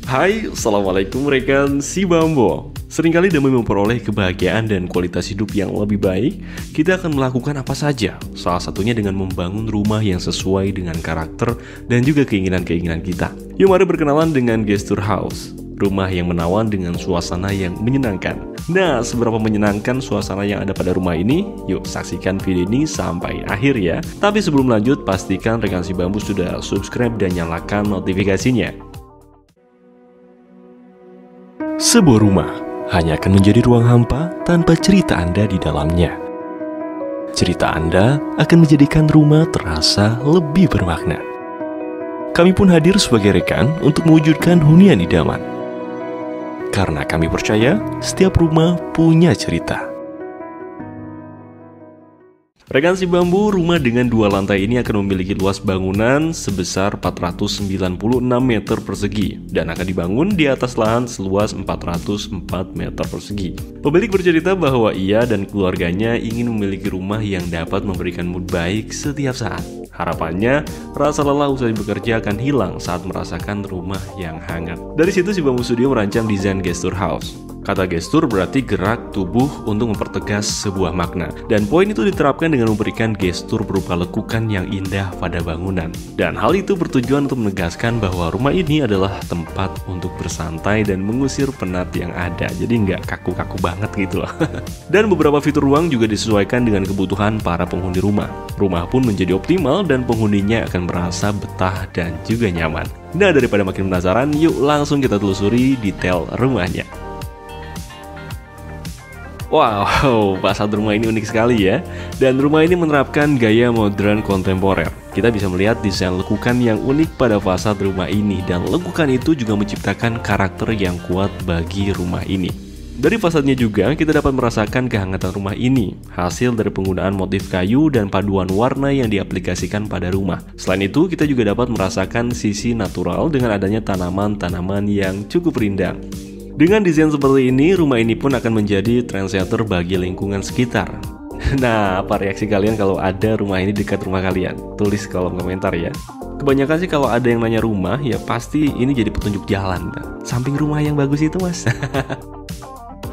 Hai, Assalamualaikum rekan si Bambo. Seringkali demi memperoleh kebahagiaan dan kualitas hidup yang lebih baik, kita akan melakukan apa saja. Salah satunya dengan membangun rumah yang sesuai dengan karakter dan juga keinginan-keinginan kita. Yuk mari berkenalan dengan Gestur House, rumah yang menawan dengan suasana yang menyenangkan. Nah, seberapa menyenangkan suasana yang ada pada rumah ini? Yuk saksikan video ini sampai akhir ya. Tapi sebelum lanjut, pastikan rekan si Bambu sudah subscribe dan nyalakan notifikasinya. Sebuah rumah hanya akan menjadi ruang hampa tanpa cerita Anda di dalamnya. Cerita Anda akan menjadikan rumah terasa lebih bermakna. Kami pun hadir sebagai rekan untuk mewujudkan hunian idaman. Karena kami percaya setiap rumah punya cerita. Rekan si Bambu, rumah dengan 2 lantai ini akan memiliki luas bangunan sebesar 496 meter persegi dan akan dibangun di atas lahan seluas 404 meter persegi. Pemilik bercerita bahwa ia dan keluarganya ingin memiliki rumah yang dapat memberikan mood baik setiap saat. Harapannya, rasa lelah usai bekerja akan hilang saat merasakan rumah yang hangat. Dari situ si Bambu Studio merancang desain Gestur House. Kata gestur berarti gerak tubuh untuk mempertegas sebuah makna. Dan poin itu diterapkan dengan memberikan gestur berupa lekukan yang indah pada bangunan. Dan hal itu bertujuan untuk menegaskan bahwa rumah ini adalah tempat untuk bersantai dan mengusir penat yang ada. Jadi nggak kaku-kaku banget gitu loh. Dan beberapa fitur ruang juga disesuaikan dengan kebutuhan para penghuni rumah. Rumah pun menjadi optimal dan penghuninya akan merasa betah dan juga nyaman. Nah, daripada makin penasaran, yuk langsung kita telusuri detail rumahnya. Wow, fasad rumah ini unik sekali ya. Dan rumah ini menerapkan gaya modern kontemporer. Kita bisa melihat desain lekukan yang unik pada fasad rumah ini. Dan lekukan itu juga menciptakan karakter yang kuat bagi rumah ini. Dari fasadnya juga kita dapat merasakan kehangatan rumah ini, hasil dari penggunaan motif kayu dan paduan warna yang diaplikasikan pada rumah. Selain itu, kita juga dapat merasakan sisi natural dengan adanya tanaman-tanaman yang cukup rindang. Dengan desain seperti ini, rumah ini pun akan menjadi trendsetter bagi lingkungan sekitar. Nah, apa reaksi kalian kalau ada rumah ini dekat rumah kalian? Tulis di kolom komentar ya. Kebanyakan sih kalau ada yang nanya rumah, ya pasti ini jadi petunjuk jalan. Samping rumah yang bagus itu mas.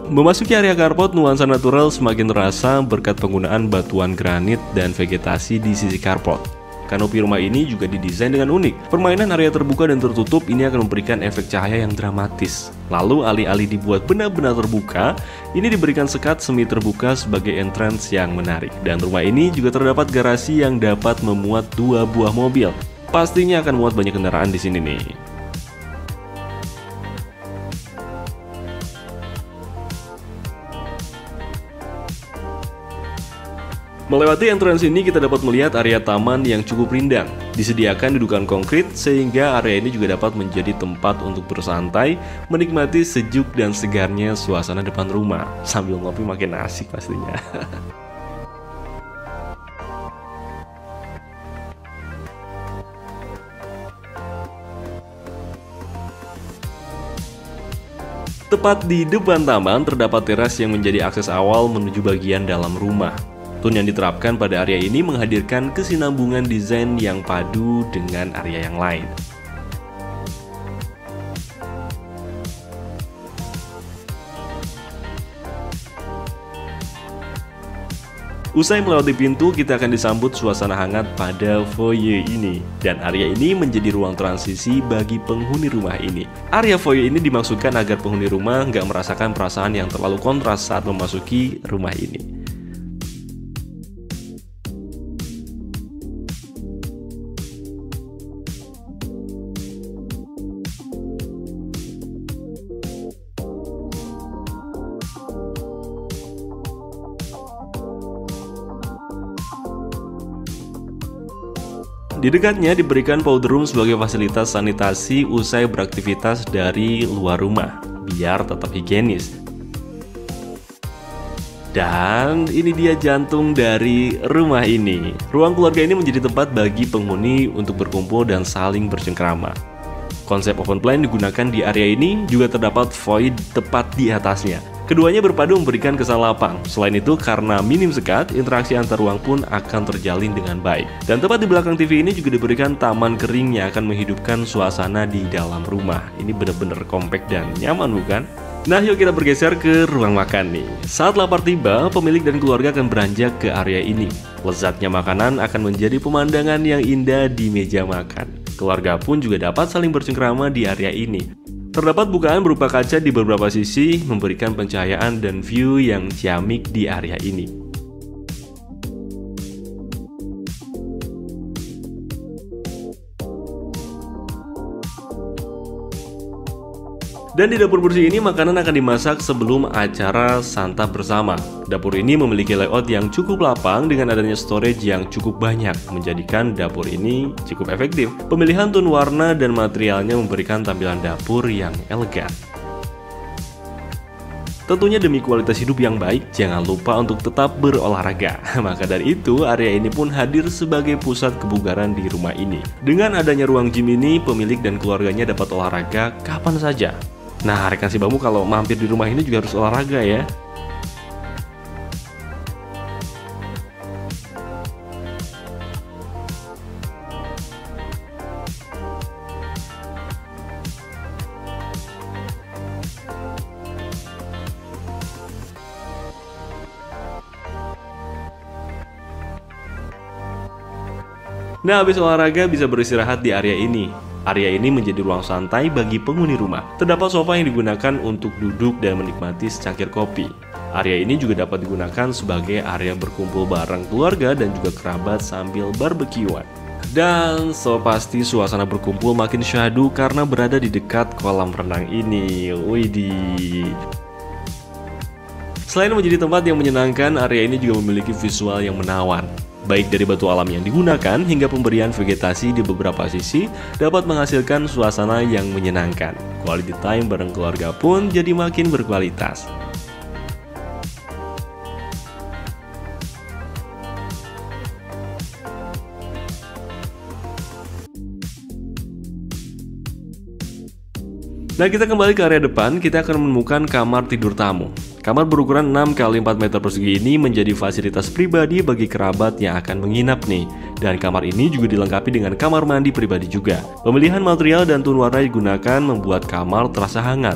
Memasuki area carport, nuansa natural semakin terasa berkat penggunaan batuan granit dan vegetasi di sisi carport. Kanopi rumah ini juga didesain dengan unik. Permainan area terbuka dan tertutup ini akan memberikan efek cahaya yang dramatis. Lalu alih-alih dibuat benar-benar terbuka, ini diberikan sekat semi terbuka sebagai entrance yang menarik. Dan rumah ini juga terdapat garasi yang dapat memuat 2 buah mobil. Pastinya akan muat banyak kendaraan di sini nih. Melewati entrance ini kita dapat melihat area taman yang cukup rindang. Disediakan dudukan konkrit sehingga area ini juga dapat menjadi tempat untuk bersantai, menikmati sejuk dan segarnya suasana depan rumah. Sambil ngopi makin asik pastinya. Tepat di depan taman terdapat teras yang menjadi akses awal menuju bagian dalam rumah. Tone yang diterapkan pada area ini menghadirkan kesinambungan desain yang padu dengan area yang lain. Usai melewati pintu, kita akan disambut suasana hangat pada foyer ini. Dan area ini menjadi ruang transisi bagi penghuni rumah ini. Area foyer ini dimaksudkan agar penghuni rumah nggak merasakan perasaan yang terlalu kontras saat memasuki rumah ini. Di dekatnya diberikan powder room sebagai fasilitas sanitasi usai beraktivitas dari luar rumah, biar tetap higienis. Dan ini dia jantung dari rumah ini. Ruang keluarga ini menjadi tempat bagi penghuni untuk berkumpul dan saling bercengkrama. Konsep open plan digunakan di area ini, juga terdapat void tepat di atasnya. Keduanya berpadu memberikan kesan lapang. Selain itu, karena minim sekat, interaksi antar ruang pun akan terjalin dengan baik. Dan tepat di belakang TV ini juga diberikan taman kering yang akan menghidupkan suasana di dalam rumah. Ini benar-benar kompak dan nyaman, bukan? Nah, yuk kita bergeser ke ruang makan nih. Saat lapar tiba, pemilik dan keluarga akan beranjak ke area ini. Lezatnya makanan akan menjadi pemandangan yang indah di meja makan. Keluarga pun juga dapat saling bercengkrama di area ini. Terdapat bukaan berupa kaca di beberapa sisi, memberikan pencahayaan dan view yang ciamik di area ini. Dan di dapur bersih ini makanan akan dimasak sebelum acara santap bersama. Dapur ini memiliki layout yang cukup lapang dengan adanya storage yang cukup banyak, menjadikan dapur ini cukup efektif. Pemilihan tone warna dan materialnya memberikan tampilan dapur yang elegan. Tentunya demi kualitas hidup yang baik, jangan lupa untuk tetap berolahraga. Maka dari itu, area ini pun hadir sebagai pusat kebugaran di rumah ini. Dengan adanya ruang gym ini, pemilik dan keluarganya dapat olahraga kapan saja. Nah, rekan si Bambu kalau mampir di rumah ini juga harus olahraga ya. Nah, habis olahraga bisa beristirahat di area ini. Area ini menjadi ruang santai bagi penghuni rumah. Terdapat sofa yang digunakan untuk duduk dan menikmati secangkir kopi. Area ini juga dapat digunakan sebagai area berkumpul bareng keluarga dan juga kerabat sambil barbekyuan. Dan so pasti suasana berkumpul makin syahdu karena berada di dekat kolam renang ini. Widih. Selain menjadi tempat yang menyenangkan, area ini juga memiliki visual yang menawan. Baik dari batu alam yang digunakan hingga pemberian vegetasi di beberapa sisi dapat menghasilkan suasana yang menyenangkan. Quality time bareng keluarga pun jadi makin berkualitas. Nah, kita kembali ke area depan, kita akan menemukan kamar tidur tamu. Kamar berukuran 6 x 4 meter persegi ini menjadi fasilitas pribadi bagi kerabat yang akan menginap nih. Dan kamar ini juga dilengkapi dengan kamar mandi pribadi juga. Pemilihan material dan tone warna digunakan membuat kamar terasa hangat.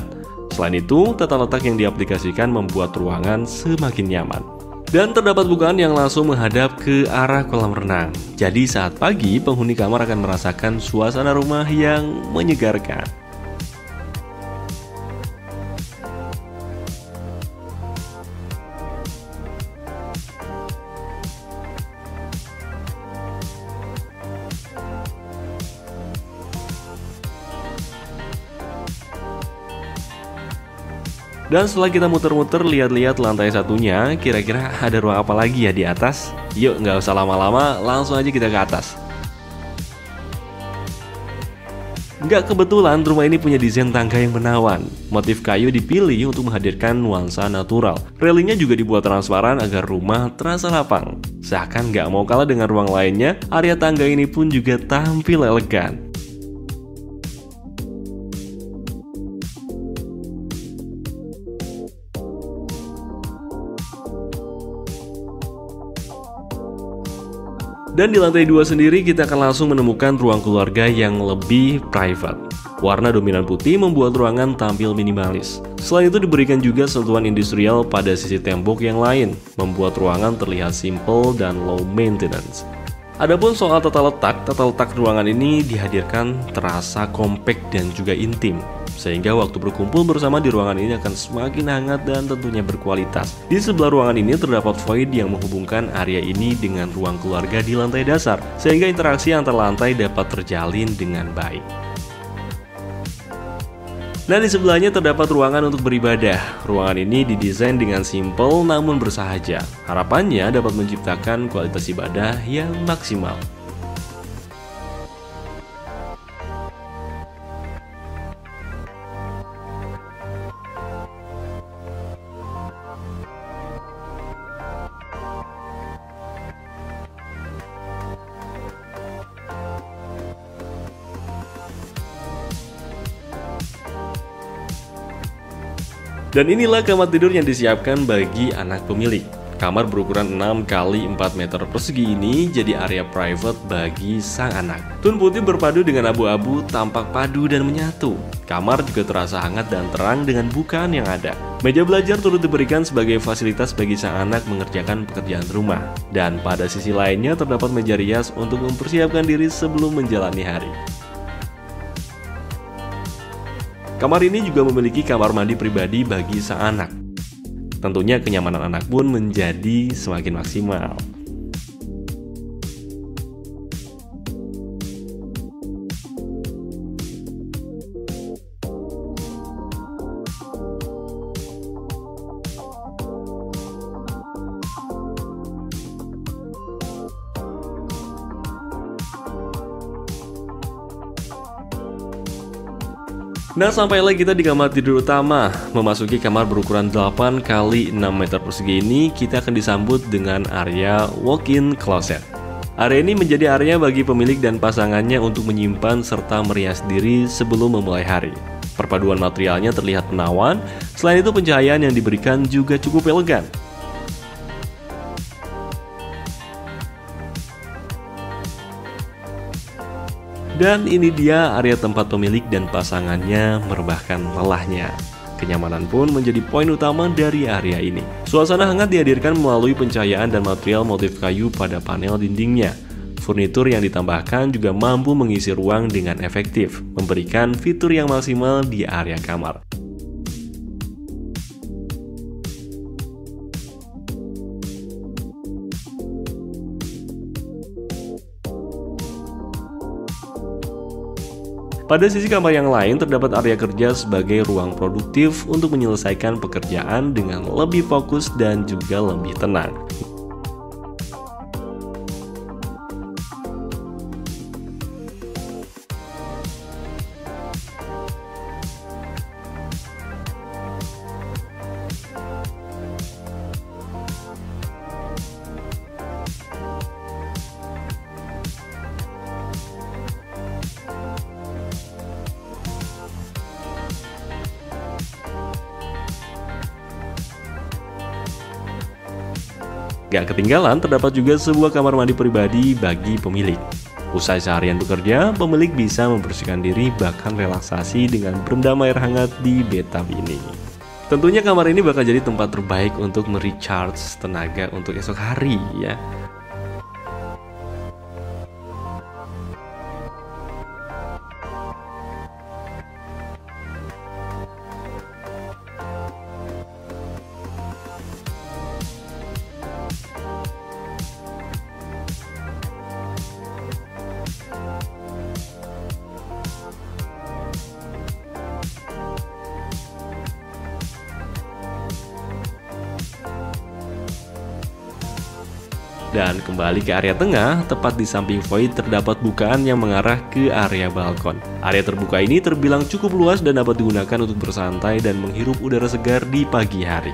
Selain itu, tata letak yang diaplikasikan membuat ruangan semakin nyaman. Dan terdapat bukaan yang langsung menghadap ke arah kolam renang. Jadi saat pagi, penghuni kamar akan merasakan suasana rumah yang menyegarkan. Dan setelah kita muter-muter lihat-lihat lantai satunya, kira-kira ada ruang apa lagi ya di atas? Yuk, nggak usah lama-lama, langsung aja kita ke atas. Nggak kebetulan rumah ini punya desain tangga yang menawan. Motif kayu dipilih untuk menghadirkan nuansa natural. Railingnya juga dibuat transparan agar rumah terasa lapang. Seakan nggak mau kalah dengan ruang lainnya, area tangga ini pun juga tampil elegan. Dan di lantai 2 sendiri kita akan langsung menemukan ruang keluarga yang lebih private. Warna dominan putih membuat ruangan tampil minimalis. Selain itu diberikan juga sentuhan industrial pada sisi tembok yang lain, membuat ruangan terlihat simple dan low maintenance. Adapun soal tata letak ruangan ini dihadirkan terasa kompak dan juga intim. Sehingga waktu berkumpul bersama di ruangan ini akan semakin hangat dan tentunya berkualitas. Di sebelah ruangan ini terdapat void yang menghubungkan area ini dengan ruang keluarga di lantai dasar, sehingga interaksi antar lantai dapat terjalin dengan baik. Nah, di sebelahnya terdapat ruangan untuk beribadah. Ruangan ini didesain dengan simple namun bersahaja. Harapannya dapat menciptakan kualitas ibadah yang maksimal. Dan inilah kamar tidur yang disiapkan bagi anak pemilik. Kamar berukuran 6 x 4 meter persegi ini jadi area private bagi sang anak. Tone putih berpadu dengan abu-abu tampak padu dan menyatu. Kamar juga terasa hangat dan terang dengan bukaan yang ada. Meja belajar turut diberikan sebagai fasilitas bagi sang anak mengerjakan pekerjaan rumah. Dan pada sisi lainnya terdapat meja rias untuk mempersiapkan diri sebelum menjalani hari. Kamar ini juga memiliki kamar mandi pribadi bagi sang anak. Tentunya kenyamanan anak pun menjadi semakin maksimal. Nah, sampailah kita di kamar tidur utama. Memasuki kamar berukuran 8 x 6 meter persegi ini, kita akan disambut dengan area walk-in closet. Area ini menjadi area bagi pemilik dan pasangannya untuk menyimpan serta merias diri sebelum memulai hari. Perpaduan materialnya terlihat menawan, selain itu pencahayaan yang diberikan juga cukup elegan. Dan ini dia area tempat pemilik dan pasangannya merebahkan lelahnya. Kenyamanan pun menjadi poin utama dari area ini. Suasana hangat dihadirkan melalui pencahayaan dan material motif kayu pada panel dindingnya. Furnitur yang ditambahkan juga mampu mengisi ruang dengan efektif, memberikan fitur yang maksimal di area kamar. Pada sisi kamar yang lain terdapat area kerja sebagai ruang produktif untuk menyelesaikan pekerjaan dengan lebih fokus dan juga lebih tenang. Gak ketinggalan, terdapat juga sebuah kamar mandi pribadi bagi pemilik. Usai seharian bekerja, pemilik bisa membersihkan diri bahkan relaksasi dengan berendam air hangat di bathtub ini. Tentunya kamar ini bakal jadi tempat terbaik untuk merecharge tenaga untuk esok hari ya. Dan kembali ke area tengah, tepat di samping void terdapat bukaan yang mengarah ke area balkon. Area terbuka ini terbilang cukup luas dan dapat digunakan untuk bersantai dan menghirup udara segar di pagi hari.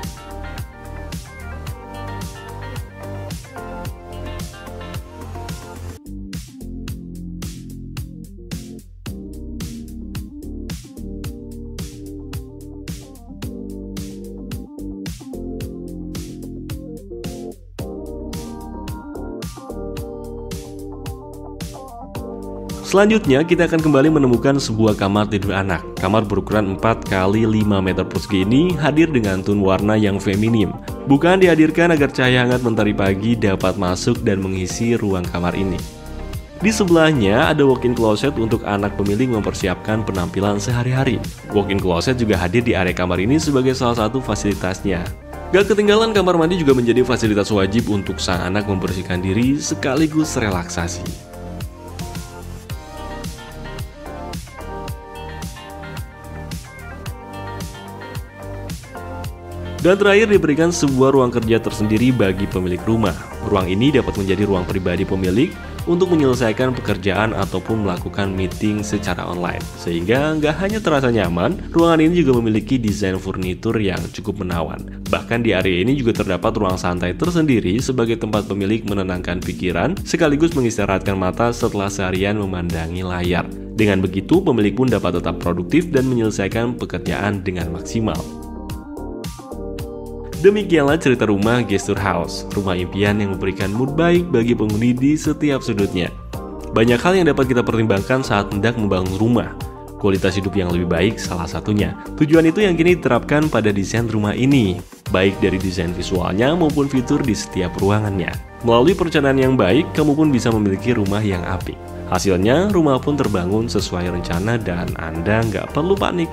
Selanjutnya, kita akan kembali menemukan sebuah kamar tidur anak. Kamar berukuran 4 x 5 meter persegi ini hadir dengan tone warna yang feminim. Bukaan dihadirkan agar cahaya hangat mentari pagi dapat masuk dan mengisi ruang kamar ini. Di sebelahnya ada walk-in closet untuk anak pemilik mempersiapkan penampilan sehari-hari. Walk-in closet juga hadir di area kamar ini sebagai salah satu fasilitasnya. Gak ketinggalan, kamar mandi juga menjadi fasilitas wajib untuk sang anak membersihkan diri sekaligus relaksasi. Dan terakhir diberikan sebuah ruang kerja tersendiri bagi pemilik rumah. Ruang ini dapat menjadi ruang pribadi pemilik untuk menyelesaikan pekerjaan ataupun melakukan meeting secara online. Sehingga nggak hanya terasa nyaman, ruangan ini juga memiliki desain furnitur yang cukup menawan. Bahkan di area ini juga terdapat ruang santai tersendiri sebagai tempat pemilik menenangkan pikiran sekaligus mengistirahatkan mata setelah seharian memandangi layar. Dengan begitu, pemilik pun dapat tetap produktif dan menyelesaikan pekerjaan dengan maksimal. Demikianlah cerita rumah Gesture House, rumah impian yang memberikan mood baik bagi penghuni di setiap sudutnya. Banyak hal yang dapat kita pertimbangkan saat hendak membangun rumah. Kualitas hidup yang lebih baik salah satunya. Tujuan itu yang kini diterapkan pada desain rumah ini, baik dari desain visualnya maupun fitur di setiap ruangannya. Melalui perencanaan yang baik, kamu pun bisa memiliki rumah yang apik. Hasilnya, rumah pun terbangun sesuai rencana dan Anda nggak perlu panik.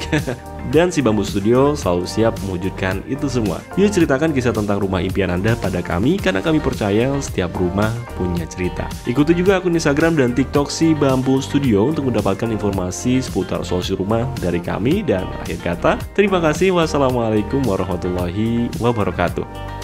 Dan si Bambu Studio selalu siap mewujudkan itu semua. Yuk ceritakan kisah tentang rumah impian Anda pada kami, karena kami percaya setiap rumah punya cerita. Ikuti juga akun Instagram dan TikTok si Bambu Studio untuk mendapatkan informasi seputar solusi rumah dari kami. Dan akhir kata, terima kasih. Wassalamualaikum warahmatullahi wabarakatuh.